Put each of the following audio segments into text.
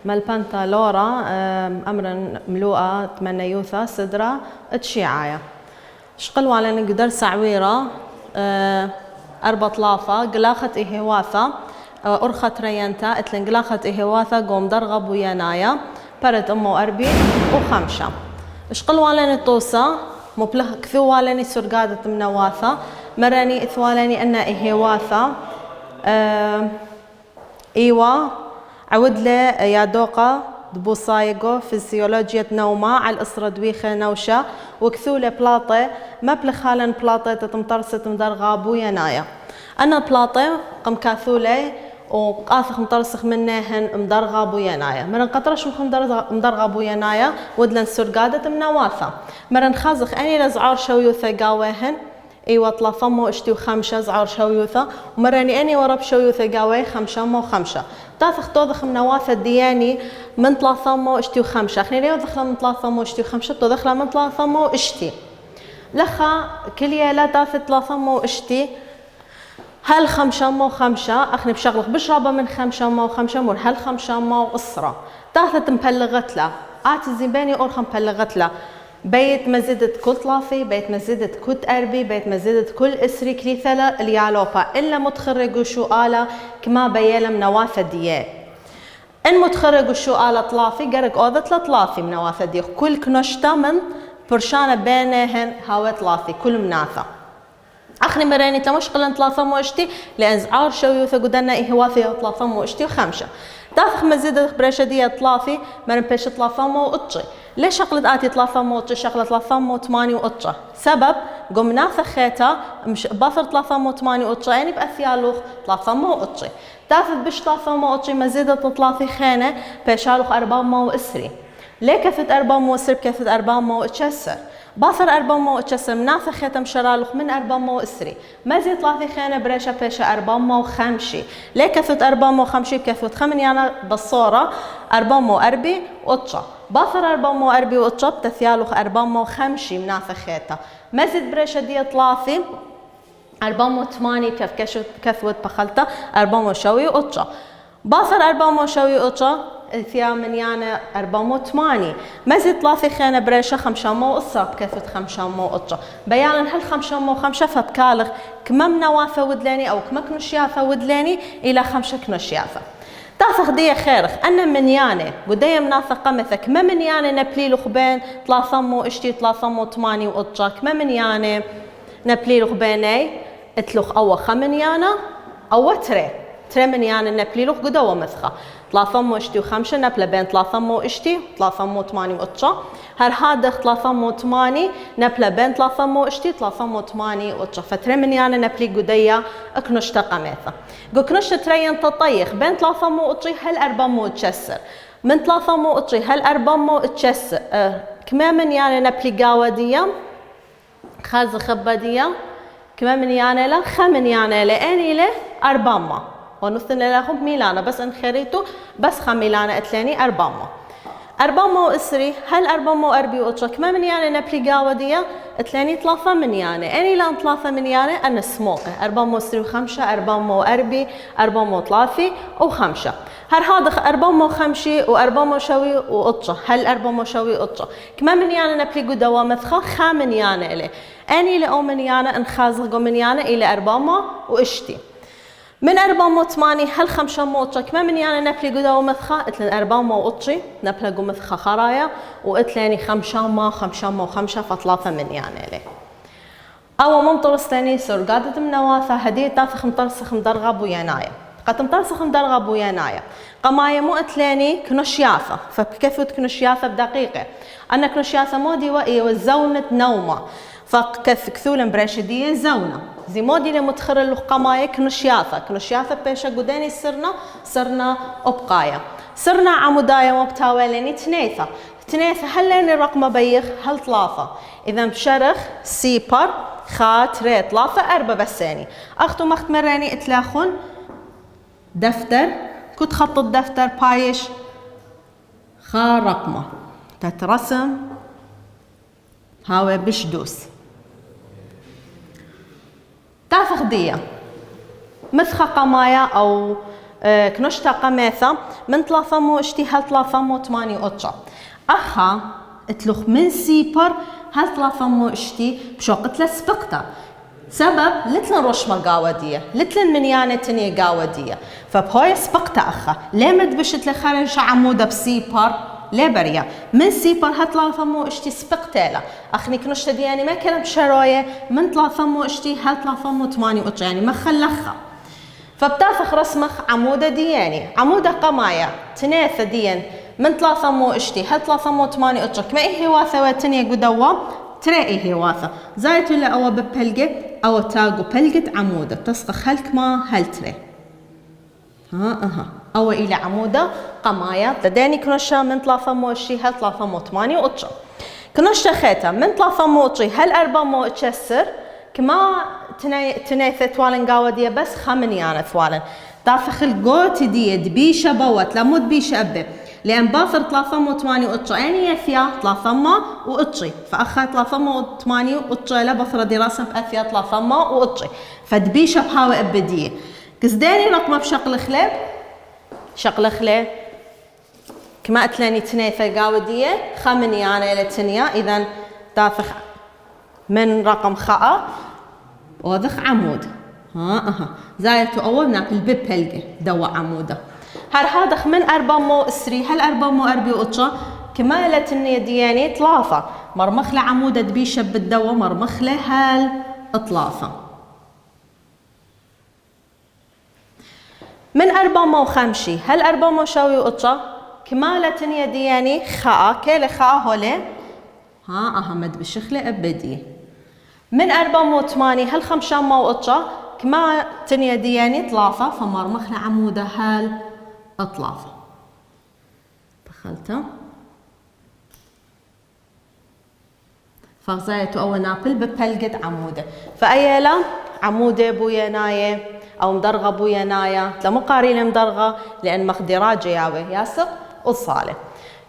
مالبانتا لورا أمرا ملوءة تمنيوثا سدرة تشيعايا شقلوا على نقدر سعويرة أربع طلافة قلاخة إهواثة أرخة ريانتا اتلن قلاخة إهواثة قوم درغب وينايا برد أمو أربي وخمشة شقلوا على نطوسة مبلغ كثو على سرقادة منواثة مراني إثوالاني أن إهواثة إيوا عود له يا دوقة دبوصايقو فيزيولوجيا نوما على الأسرة دويخة نوشة وكثولة بلاطة مبلغ خالن بلاطة تتمطرسة مدرغابو ينايا أنا بلاطة قم كاثولة وقاثخ مطرسخ منهن مدرغابو ينايا مرن قطرش مدرغابو ينايا ودلن سرقادة منواثة مرن خازخ أني لزعار شويوثة قاوهن ايوه طلافمو اشتي وخمشة زعار شويوثة ومراني اني ورب شويوثة قاوي خمشة مو خمشة تاثخ توضخ منواثة دياني من طلافمو اشتي وخمشة خني ليو دخل من طلافمو اشتي وخمشة تدخل من طلافمو اشتي لخا كليا لا تاث طلافمو اشتي هل خمشة مو خمشة اخني بشغلك بشربة من خمشة مو خمشة مور هل خمشة مو اسرة تاثت مبلغت له اتي زيباني اورخ مبلغت له بيت مزيدة كل طلافي بيت مزيدة كت أربي بيت مزيدة كل إسري كليثلة اليالوبا إلا متخرجوا شو آلة كما بيالا منواثة ديال إن متخرجوا شو آلة طلافي قرق أوذت لطلافي منواثة ديال كل كنشتا من برشانة بينهن هاوي طلافي كل مناثة أخني مراني تمشقلن طلافة موشتي لأن زعار شويوثة قدنا إهواثي طلافة موشتي وخمشة دافخ مزيدة برشة ديال طلافي مرن بيش طلافة مو قطشي ليش شغلت آتي طلافة موتش شغلت طلافة مو 8 وقطشة سبب قمنا ثخيتا مش باثر طلافة مو 8 وقطشة يعني بأثيالوخ طلافة مو قطشي تاثت بش طلافة مو قطشي مزيدة طلافي خانة بيشالوخ 4 مو اسري ليه كفت 4 مو اسري بكفت 4 مو اتشسر باثر 4 مو اتشسر مناث خيتا مشرالوخ من 4 مو اسري مزيد طلافي خانة بريشة بيشة 4 مو خمشي ليه كفت 4 مو خمشي بكفت خمن يعني بالصورة 4 مو أربي وقطشة باثر 4 مو أربي وقطشة بتثيالوخ 4 مو خمشي مناث خيتا مزيد بريشة دي طلافي 4 مو 8 كثوت بخلتا 4 مو شوي وقطشة باثر 4 مو شوي وقطشة ثيا من يعني 4 مو 8 مزيد طلافي خانة بريشة 5 مو قصة بكثوت 5 مو قطشة بيانا هل 5 مو 5 فبكالغ كما منواثة ودلاني أو كما كنشياثة ودلاني إلى 5 كنشياثة تاثخ دي خيرخ أنا من ياني قدية مناثة قمثك ما من ياني نبليلو خبين طلاثمو اشتي طلاثمو 8 وقطشك ما من ياني نبليلو خبيني اتلوخ أو خمن يانا أو تري من ياني نبليلو قدوة مثخة طلاثمو اشتي وخمسة نبلا بين طلاثمو اشتي طلاثمو 8 وقطشة هادخ طلاثمو 8 نبلا بين طلاثمو اشتي طلاثمو 8 وقطشة فتري من ياني نبلي قدية اكنشتا قميثة قكنشتا ترين تطيخ بين طلاثمو قطشي هل 4 مو تشسر من طلاثمو قطشي هل 4 مو تشسر كما من ياني نبلي قاودية خاز خبادية كما من ياني لا خمن ياني لأني له 4 مو ونثن لهم ميلانا بس ان خريتو بس خميلانا اتلاني 4 مو 4 مو اسري هل 4 مو أربي وقطشة كما من يعني نبلي قاودية اتلاني 3 من يعني اني لان 3 من يعني انا سموقه 4 مو اسري وخمسة 4 مو أربي 4 مو 3 وخمسة هذا 4 مو خمشي و4 مو شوي وقطشة هل 4 مو شوي وقطشة كما من يعني نبلي قدوا مثخة خامن يعني الي اني لأو من يعني انخازق من يعني الى 4 مو واشتي من 4 مو 8 هل 5 مو قطشة كما من يعني نبلي قدوا مثخة اتلن 4 مو قطشي نبلي قو مثخة خرايا واتلاني 5 مو 5 فثلاثة من يعني لي أو ممطرس ثاني سرقادة منواثة هدية تاثخ مطرسخ مدرغب وينايا قد مطرسخ مدرغب وينايا قمايا مو اتلاني كنشياثة فكيف كنشياثة بدقيقة أنا كنشياثة مودي وإي والزونة نومة فكث كثولا براشدية زونة زي مودي لمتخر له قمايا كنشياثة بيشا قداني صرنا أبقايا صرنا عمودايا مبتاوليني تنيثة هل لاني رقم بيخ هل 3 إذا بشرخ سيبر خات ريت 3 4 بساني أختو مخت مراني اتلاخون دفتر كنت خط الدفتر بايش خا رقمه تترسم هاوي بشدوس تافخ دية مثخة قمايا أو كنشتا قماثة من 3 اشتي هل 3 أطشا أخا اتلوخ من سيبر هل 3 اشتي بشو قتل سبقتا سبب لتلن رشمة قاودية لتلن منيانة تنية قاودية فبهاي سبقتا أخا ليه مدبشت لخارج عمودة بسيبر ليه بريا من سيبر هل 3 اشتي سبقتا له أخني كنشتا دي يعني ما كلام شراية من 3 اشتي هل 3 أطشا يعني ما خلخها فبتافخ رسمخ عمودة دياني عمودة قماية تناثة ديان من 3 اشتي هل 3 أطشا كما إيه واثة وتنية قدوة ترى إيه واثة زايت ولا أو ببلقة أو تاقو بلقة عمودة تسقخ هلك ما هل ترى أو إلى عمودة قماية لديني كنشا من 3 اشتي هل 3 أطشا كنشا خيتا من 3 أطشي هل 4 اتشسر كما تناثة ثوالن قاودية بس خمنيانة ثوالن تافخ القوت دي دبيشة بوت لا مو دبيشة أبي لأن باثر 3 أطشا يعني يثيا 3 وأطشي فأخذ 3 أطشا لا بثر دراسة بأثيا 3 أطشي فدبيشة بهاوي أبدية كزداني رقمة بشقل خلاب شقل خلاب كما أتلاني تناثة قاودية خمنيانة إلى تنيا إذن تافخ من رقم خاء وذخ عمود زايت أول ناكل ببلقة دوا عمودة هادخ من 4 اسري هل 4 أطشا كما لتني دياني 3 مرمخ لعمودة دبيشة بالدوا مرمخ هل 3 من 4 هل 4 شاوي أطشا كما لتني دياني خاء كيل خاء هولي أحمد بشخلة أبدي من 4 هل 5 أطشا كما تنيا دياني 3 فمرمخ لعمودة هل 3 دخلتها فغزايتو أو نابل ببلقة عمودة فأيلا عمودة بويناية أو مدرغة بويناية لمو قاريلة مدرغة لأن مقدرة جياوي ياسق وصالة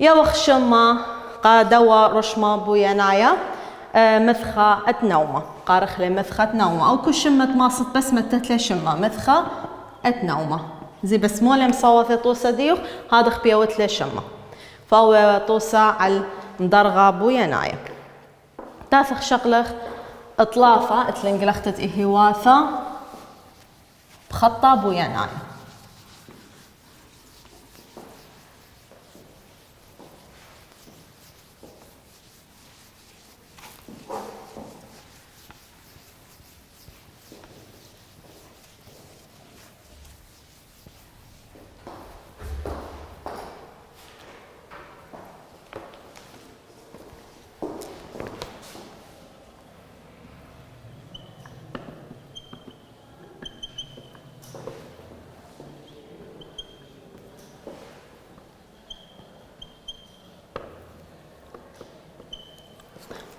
يوخ شما قادوا رشمة بويناية مثخة أتنومة قارخلة مثخة نومة أو كل شمة ماصت بس متتلة شمة مثخة أتنومة زي بس مولي مصوثة طوسة ديوخ هذا خبيوت له شمة فهو طوسة على مدرغة بويناية تاثخ شقلخ اطلافة اتلنقلختت إهواثة بخطة بويناية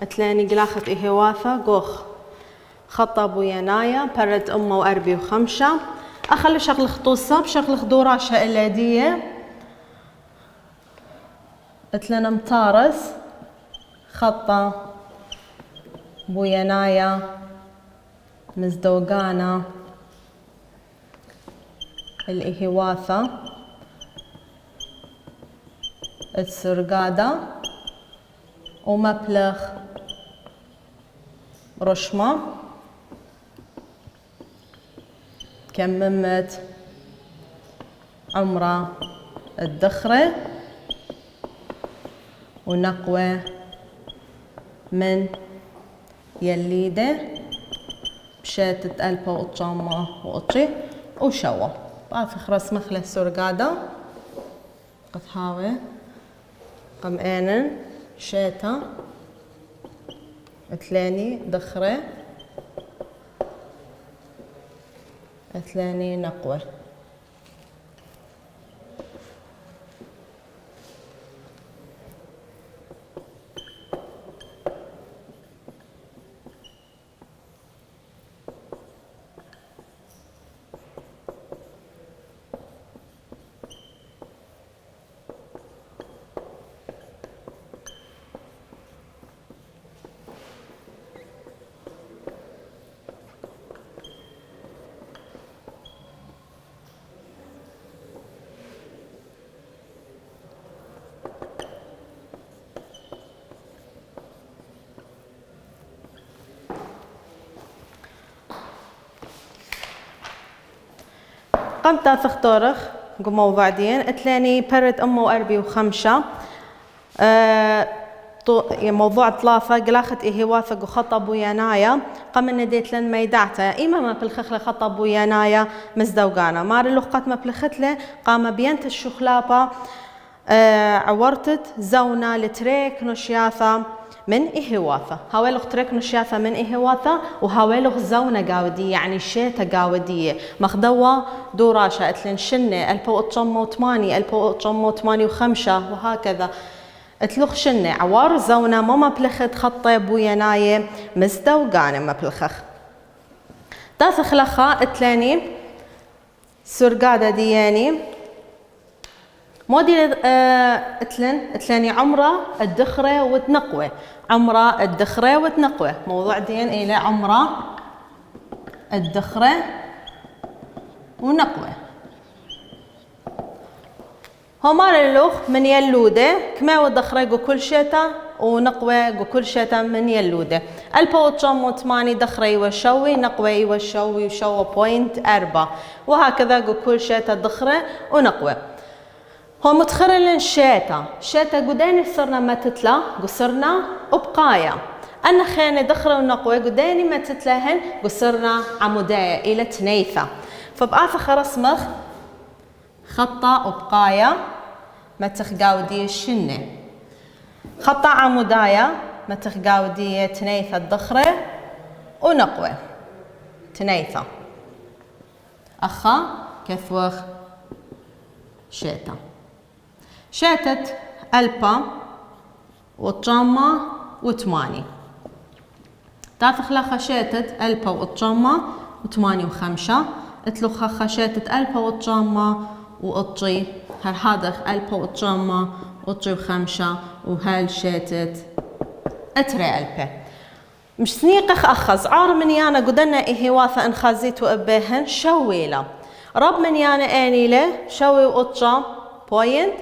أتلاني قلاخت إهواثة قوخ خطة بويناية برد أمه وأربي وخمشة أخلي شغل خطوصة بشغل خدورة شقلادية أتلنا مطارز خطة بويناية مزدوقانة الإهواثة السرقادة ومبلغ رشمة كممت عمرة الدخرة ونقوة من يليدة بشاتة ألبا وطشامة وقطشي وشوا بعرف خرس مخلة سرقادة قطهاوة قمقانن شاتا أتلاني دخرة أتلاني نقوة عقم تاثخ تورخ قمو بعدين اتلاني برد أمه وأربي وخمسة موضوع طلافة قلاخت إيه واثق وخطب ويانايا قم نديت لن ميدعتا إما ما بلخخلة خطب ويانايا مزدوقانا مار اللقات ما بلختله قام بينت الشخلابة عورتت زونا لتريك نشياثة من إهواثة هاويلغ تريك نشياثة من إهواثة وهاويلغ زونا قاودية يعني شيتا قاودية مخدوة دوراشة اتلن شنة 1908 1985 وهكذا اتلوخ شنة عوار زونا ما بلخت خطة بويناية مزدوقانة ما بلخخ تاثخ لخا اتلاني سرقادة دياني مودي اتلاني عمره الدخرة وتنقوة عمره الدخرة وتنقوة موضوع دين إلى عمره الدخرة ونقوة هما اللوخ من يلودة كما ودخرة كل شتا ونقوة كل شتا من يلودة 1908 دخرة يوشوي نقوة يوشوي وشوى بوينت 4 وهكذا كل شتا دخرة ونقوة هو متخرلن شيتا قداني صرنا ما تتلا قصرنا وبقايا أنا خانة دخرة ونقوة قداني ما تتلاهن قصرنا عمودية إلى تنيثة فبآثخ رسمخ خطة وبقايا ما تخقاودي الشنة خطة عمودية ما تخقاودي تنيثة الدخرة ونقوة تنيثة أخا كثوخ شيتا شاتت ألبا وطجامة وثماني تاثخ لخا شاتت ألبا وطجامة وثماني وخمسة اتلوخا خشاتت ألبا وطجامة وقطي هادخ ألبا وطجامة وقطي وخمسة وهال شاتت أتري ألبا مش سنيقخ أخز عار من يانا قدنا إيه واثا إن خازيت وأبيهن شويلة رب من يانا آنيلة شوي وقطة بوينت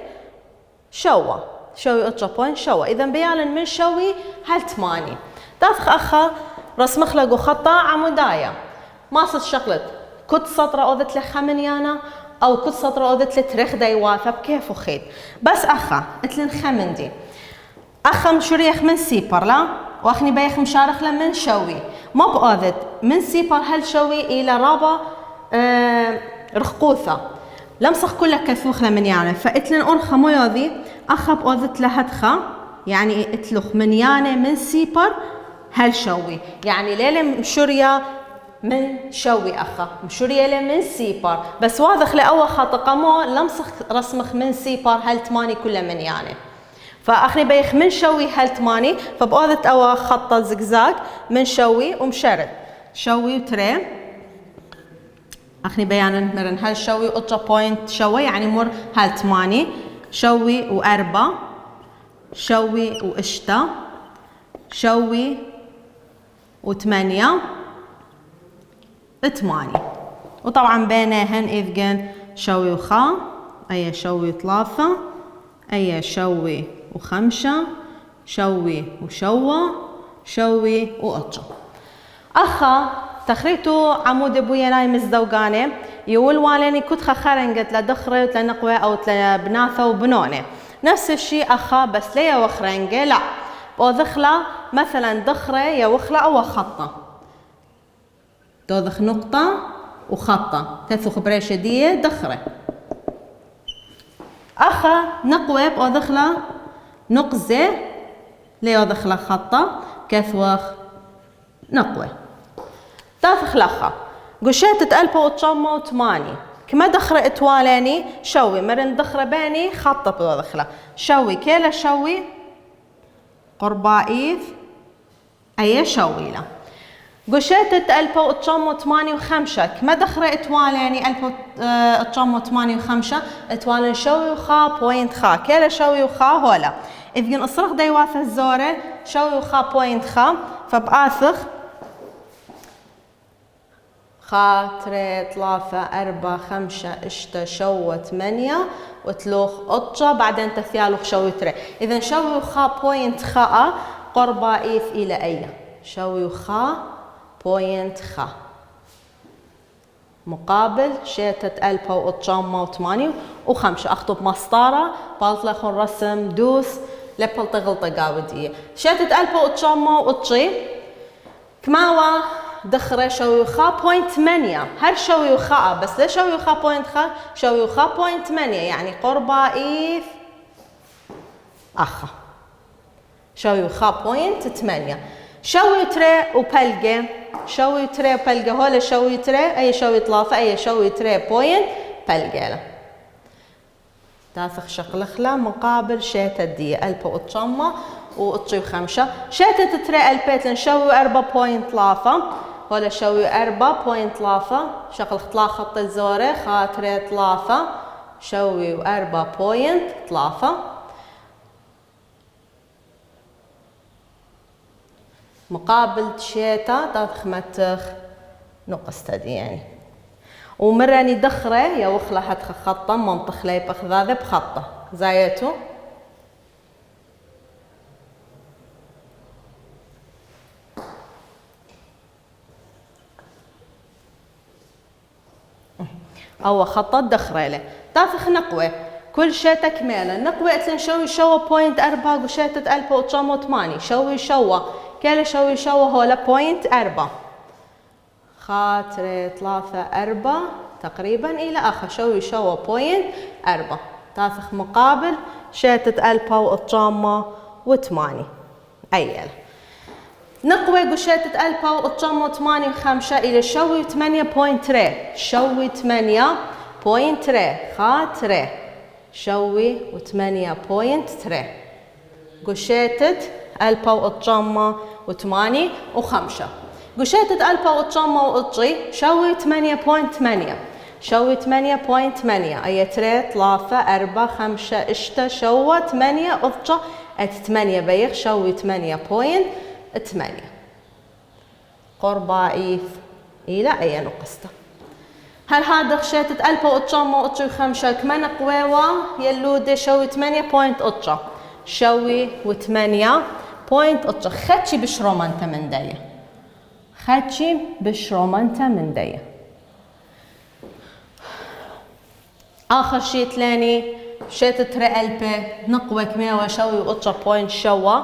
شوى قطة بوينت شوى إذا بيعلن من شوي هل 8 تاثخ أخا رسمخ لقو خطة عموداية ما صد شغلت كنت سطرة أوذت لخا من يانا أو كنت سطرة أوذت لتريخ دايواثة بكيف وخيد بس أخا اتلن خمندي أخا مشوريخ من سيبر لا وأخني بيخ مشارخ من شوي ما بأوذت من سيبر هل شوي إلى رابا رخقوثة لمسخ كلها كثوخ لمن يعني فاتلن أرخى مياذي أخب أوذت لهدخة يعني اتلخ من يعني من سيبر هل شوي يعني ليلة مشوريا من شوي أخا مشوريا لي من سيبر بس واضح لأول خط قمو لمسخ رسمخ من سيبر هل 8 كلها من يعني فأخني بيخ من شوي هل 8 فبأوذت أول خطة زقزاق من شوي ومشرد شوي وتري أخني بيانا مرن هل شوي قطة بوينت شوي يعني مر هل 8 شوي وأربع شوي وقشطة شوي وثمانية 8 وطبعا بينهن إذجن شوي وخا أي شوي وثلاثة أي شوي وخمسة شوي وشوى شوي وقطة أخا تخريتو عمود بويا ناي مزدوقانة يقول والاني كنت خرنجت لدخرة لنقوة أو لبناثة وبنونة نفس الشيء أخا بس ليا وخرنجة لا بوذخلة مثلا دخرة يا وخلة أو خطة توذخ نقطة وخطة تثخ بريشدية دخرة أخا نقوة بوذخلة نقزة ليا وذخلة خطة كثوخ نقوة تاثخ لخا قشيت 1908 كما دخرة اتوالاني شوي مرن دخرة باني خطة بوذخلة شوي كيلا شوي قربائيث أي شوي لا قشيت 1985 كما دخرة اتوالاني 1985 اتوالن شوي وخا بوينت خا كيلا شوي وخا هولا إذ أصرخ ديواث الزورة شوي وخا بوينت خا فبآثخ خا تري ثلاثة أربعة خمسة إشتا شوى 8 وتلوخ قطة بعدين تثيالوخ شوي تري إذا شوي وخا بوينت خاء قربا إيث إلى 8 شوي وخا بوينت خا مقابل شيتة ألبا وأتشامة وثمانية وخمسة. أخطب مسطرة بالطلخون رسم دوس لبلطي غلطة قاودية. شيتة ألبا وأتشامة وأتشي كماوا دخرة شوي خا بوينت 8 هر شوي خا بس لا شوي خا بوينت خا شوي خا بوينت 8 يعني قربا إيث أخا شوي خا بوينت 8. شوي تري وبلقة شوي تري وبلقة هولا شوي تري أي شوي طلافة أي شوي تري بوينت بلقة له تاثخ شقلخلة مقابل شيتة دي ألبا وأتشامة وأتشي وخمسة. شيتة تري ألبيت لنشوي 4 بوينت طلافة هولا شوي 4 بوينت طلافة شقلخ طلا خط الزورة خاطري طلافة شوي 4 بوينت طلافة مقابل شيتا تاثخ متخ نقص تدي يعني ومراني دخرة يا وخلة هتخ خطة منطخ لي بخذاذة بخطة زايتو أو خطة دخرة له تاثخ نقوة كل شيء تكملة نقوة أتلن شوي شوا بوينت 4 وشيتة ألبا وتشامو 8 شوي شوا كلا شوي شوا هولا بوينت 4 خاطري 3 تقريبا إلى آخر شوي شوا بوينت 4 تاثخ مقابل شيتة ألبا وتشامو و8 أيل نقوة قشيتة ألبا وتشامو 8 و5 إلى شوي 8.3 شوي 8.3 خاطري شوي و8.3 قشيتة ألبا وأتشامة و8 و5 قشيتة ألبا وأتشامة وأتشي شوي 8.8 شوي 8.8 أي 3 4 5 اشتا شوى 8 أضجة أت 8 بيخ شوي 8.8 قربا إيث إلى أي نقصته. هل هذا خشيتة ألبا وأتشامة وأتشي وخمسة كمان قويوة يلودي شوي 8.8 شوي و8.8 خدشي بشرومانتا من داية خدشي بشرومانتا من داية. آخر شي تلاني شيتة تري ألبا نقوة كميوة شوي وأتشا بوينت شوا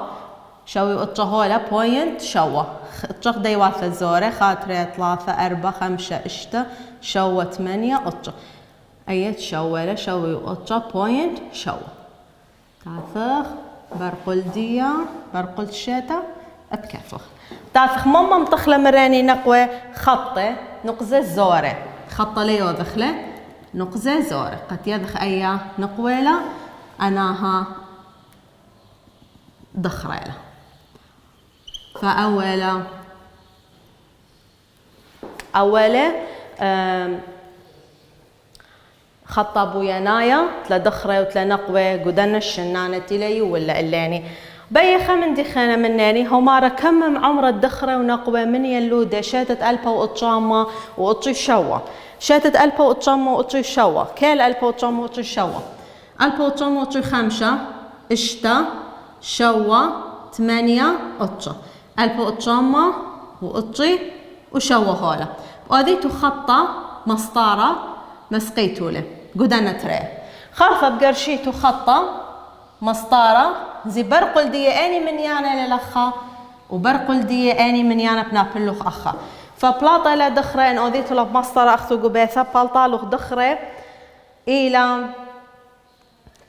شوي وأتشا هولا بوينت شوا أتشا داي واثة زورة خاطري 3 4 5 اشتا شوا 8 أتشا أيت شوالة شوي وأتشا بوينت شوا تاثخ برقل ديا برقل شيتا اتكفخ تاثخ ماما مطخلة مراني نقوة خطة نقزة زورة خطة ليو دخلة نقزة زورة قد يدخ أي نقوة أناها دخرة فأولا خطة بويانايا تلا دخرة وتلا نقوة قدنا الشنانة تلي ولا اللاني بيخة من دخانة مناني هما ركمم عمر الدخرة ونقوة من يلودة شاتة ألبا وأتشامة وأتشي شوا شاتة ألبا وأتشامة وأتشي شوا كيل ألبا وأتشامة وأتشي شوا ألبا وأتشامة وأتشي 5 اشتا شوا 8 أتشا ألبا وأتشامة وأتشي وشوا هولا وهذيتو خطة مسطارة مسقيتو له قدنا تري خرفة بقرشيتو خطة مسطارة زي برقل دي اني من يانا للخا وبرقل دي اني من يانا بنابلوخ اخا فبلاطة لا دخرة ان اوديتو له بمسطرة اختو قبيثة بلطالوخ دخرة الى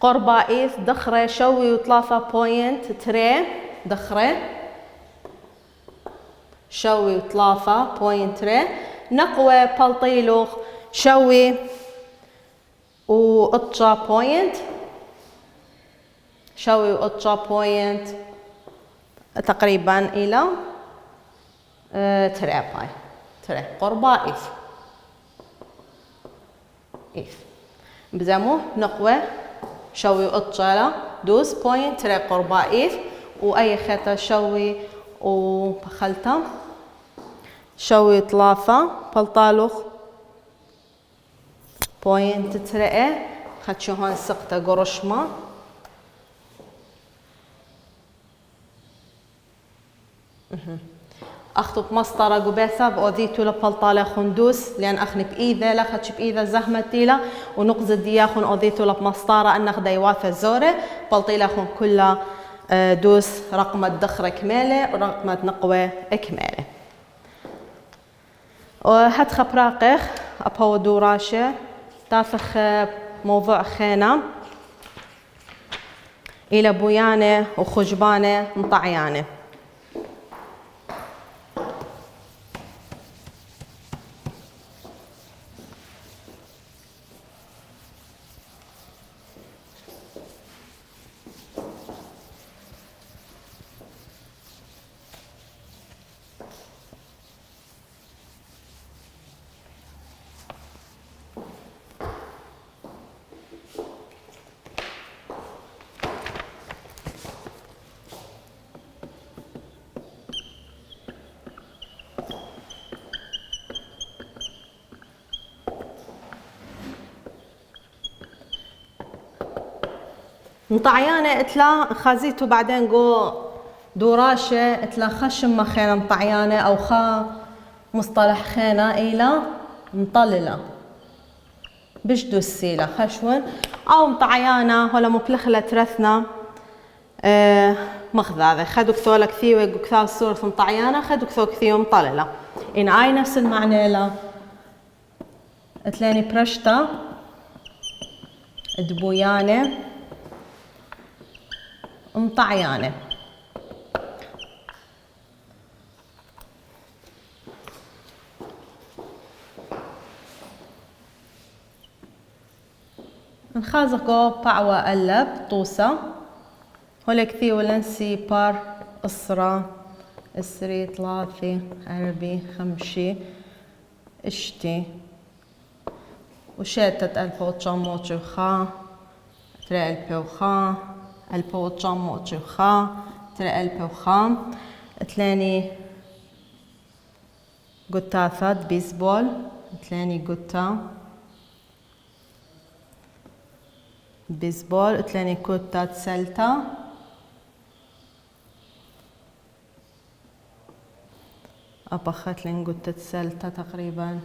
قربا ايث دخرة شوي و3 بوينت تري دخرة شوي و3 بوينت تري نقوة بلطيلوخ شوي وأتشا بوينت شوي وأتشا بوينت تقريبا إلى تري باي تري قربا إيف بزمو نقوة شوي وأتشا دوس بوينت تري قربا إيف وأي خطة شوي وبخلتا شوي 3 بلطالوخ بوينت تري خدشو هون سقطة قرشمة أخطب مسطرة قبيثة بأوذيتو لبلطالة خندوس لأن أخني بإيذا لخدش بإيذا زهمتيلا ونقزد دياخن أوذيتو لبمسطرة أنخ ديواثة زورة بلطيلا خن كلها دوس رقمة دخرة كمالة ورقمة نقوة كمالة وهاد خبراقخ أبهو دوراشة تافخ موضوع خينا إلى بويانة وخجبانة مطعيانة. مطعيانة اتلا خازيتو بعدين قو دوراشة اتلا خشم ما خينا مطعيانة أو خا مصطلح خينا إلى مطللة بجدو السيلة خشون أو مطعيانة ولا مبلخلة ترثنا مخذاذة خدو كثولة كثيوة كثال صورة مطعيانة خدو كثو كثيوة مطللة إن آي نفس المعنى لا اتلاني برشتا دبويانة مطعيانة نخازقو بعوى قلب طوسة هولي كثي ولنسي بار أسرة أسري ثلاثة عربي خمشي اشتي وشاتت ألف وتشاموتشي وخا ترى ألف وخا ألف وتشاموتشي وخا ترى ألف وخا تلاني قطاثة بيسبول تلاني قطة بيسبول تلاني كوتات سلتا أبخت لين قطة سلتا تقريبا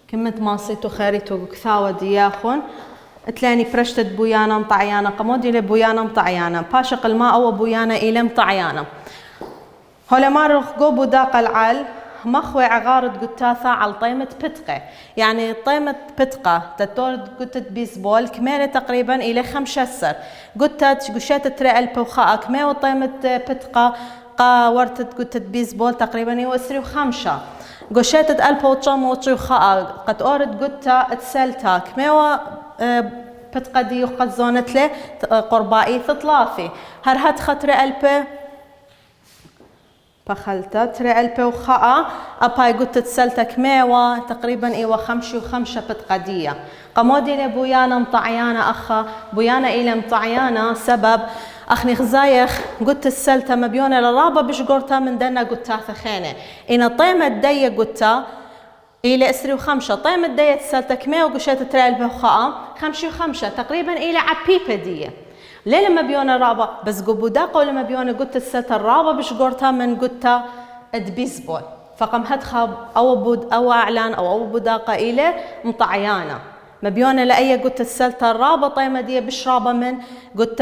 كمت ماصيتو خاريتو كثاوة دياخون تلاني برشتت بويانا مطعيانا قمودي لبويانا مطعيانا باشق الماء أو بويانا إلى مطعيانا هولا مارخ قوبو داق العال مخوي عغارد قتاثة على طيمة بتقة يعني طيمة بتقة تتورد قتة بيسبول كمالة تقريبا إلى 5 سر قتت قشات ترى البوخاء كمية وطيمة بتقة قا ورتت قتة بيسبول تقريبا يوسري 5 قشات ألف وتشاموتشي وخاء قد أورد قتة تسلتا كمية بتقة دي وقد زونت له قربائي 3 هرهت خطر ألف بخلتا ترى ألبي وخاء أباي قلت تسلتك ميوة تقريبا إيوة 5 بتقدية قمودي لبويانا مطعيانا أخا بويانا إلى مطعيانا سبب أخني خزايخ قلت السلتة مبيونة لرابة بش قرتا من دنا قلتا ثخينة إن طيمة دي قلتا إلى 5 طيمة دي تسلتك ميوة قشيت ترى ألبي وخاء 5 تقريبا إلى عبيبة دي ليه لما بيونا رابا بس قبوداقة ولما بيونا قلت السلطة الرابا بش قرتها من قلتها ادبيسبول فقم هدخب أو أعلان أو بوداقة إلى مطعيانا ما بيونا لأي قلت السلطة الرابا طيمة دي بش رابا من قلت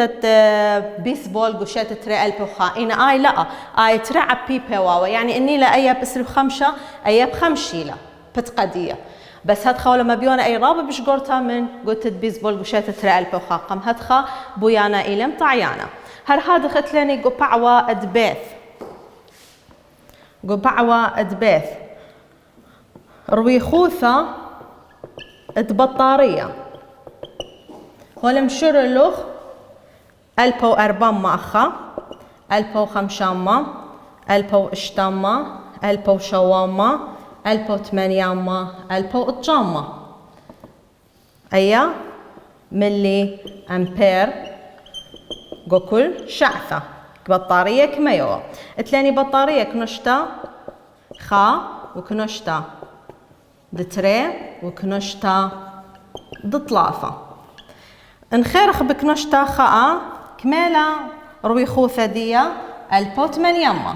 بيسبول قشيت ترى البوخا إن آي لا آي ترعب بيبي واوا يعني إني لأي بسري 5 أي ب5 لا بتقدية بس هدخل لما بيونا أي رابع بش قرتها من قلت بيسبول قشيت ترى البوخا قم هدخل بويانا إلى مطعيانا هذا ختلاني قبعوة أدبيث قبعوة أدبيث روي خوثة اتبطارية ولمشر اللغ 1400 أخا 1500 1800 1700 1800 1900 أيا ملي أمبير كل شعثة بطارية كميو تلاني بطارية كنشتا خا وكنشتا دتري وكنشتا دطلافة نخيرخ بكنشتا خاء كميلة روي خوثة دية البو 8 يما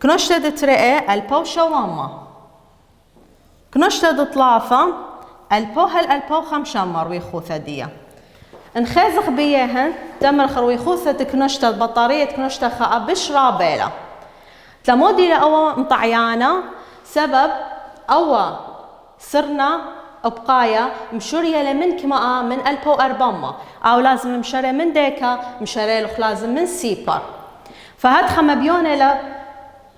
كنشتد ترقى البو شوامة كنشتد 3 البو البو 5 يما روي خوثة دية نخازق بيهن تمر خروي خوثة كنشتد بطارية كنشتد خاء بشرابيلا تلمودي لأوا مطعيانا سبب أوا صرنا بقايا مشورية لمن كما من البو 4 أو لازم مشري من ديكا مشري لخ لازم من سيبر فهاد مبيونة لا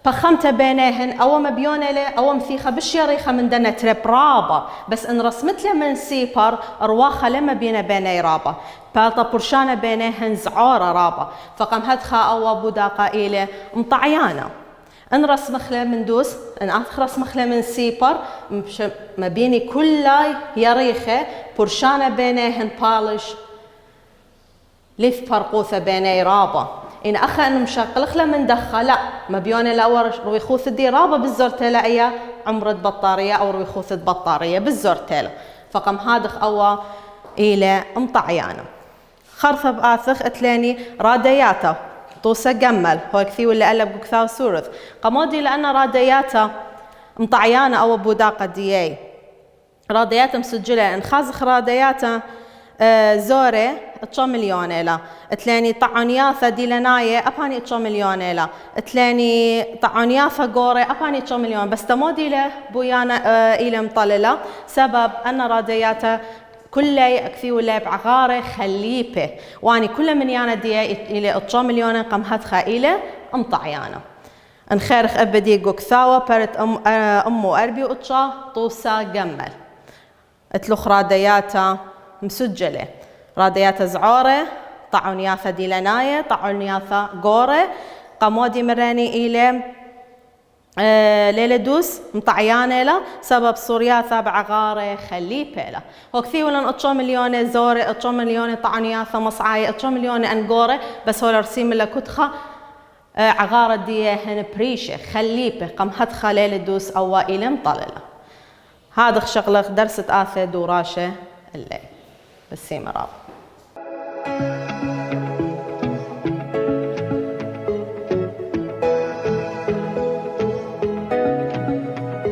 بخمتة بينهن أو مبيونة لا أو مثيخة بالشريخة من دنا ترب رابا بس إن رسمت له من سيبر رواخة لما بيني رابا بالطا برشانة بينهن زعورة رابا فقام هدخا أو بودا قائلة مطعيانا ان رس مخله من دوس ان اخرس مخله من سيبر ما بيني كلها يريخه برشانه بينهن بالش ليف برقوثه بيني رابا ان اخا ان مشغل خله من دخه لا ما بيونه الاول روي خوث دي رابا بالزرتله ايا عمره بطاريه او روي خوث بطاريه بالزرتله فقام هادخ اوا الى مطعيانه خرثه باثخ اتلاني رادياته طوسة جمل هو كثير اللي قلب كثاو سورث قمودي لأن رادياتا مطعيانة أو بوداقة دياي رادياتا مسجلة إن خازخ رادياتا زوري 2 مليون إلا تلاني طعنياثا دي لناية أباني 2 مليون إلا تلاني طعنياثا قوري أباني 2 مليون بس تمودي له بويانا إلى مطللة سبب أن رادياتا كل كثير ولا بعغارة خليبة واني كل من يانا دي إلى 2 مليون قم هدخا إلى مطعيانا انخيرخ أبدي قكثاوة برت أمو أربي وطشا طوسا جمل اتلوخ رادياتا مسجلة رادياتا زعورة طعنياثا دي لناية طعنياثا قورة قمودي مراني إلى ليلة دوس مطعيانة لا سبب سوريا ثابع غارة خليبة لا هو كثير ولن 2 مليون زورة 2 مليون طعنياثا مصعاية 2 مليون أنقورة بس هو رسيم لا كتخة عغارة دي هن بريشة خليبة قم هدخل ليلة دوس أوائل مطللة هذا شغلة درست آثة دوراشة الليل بس مراب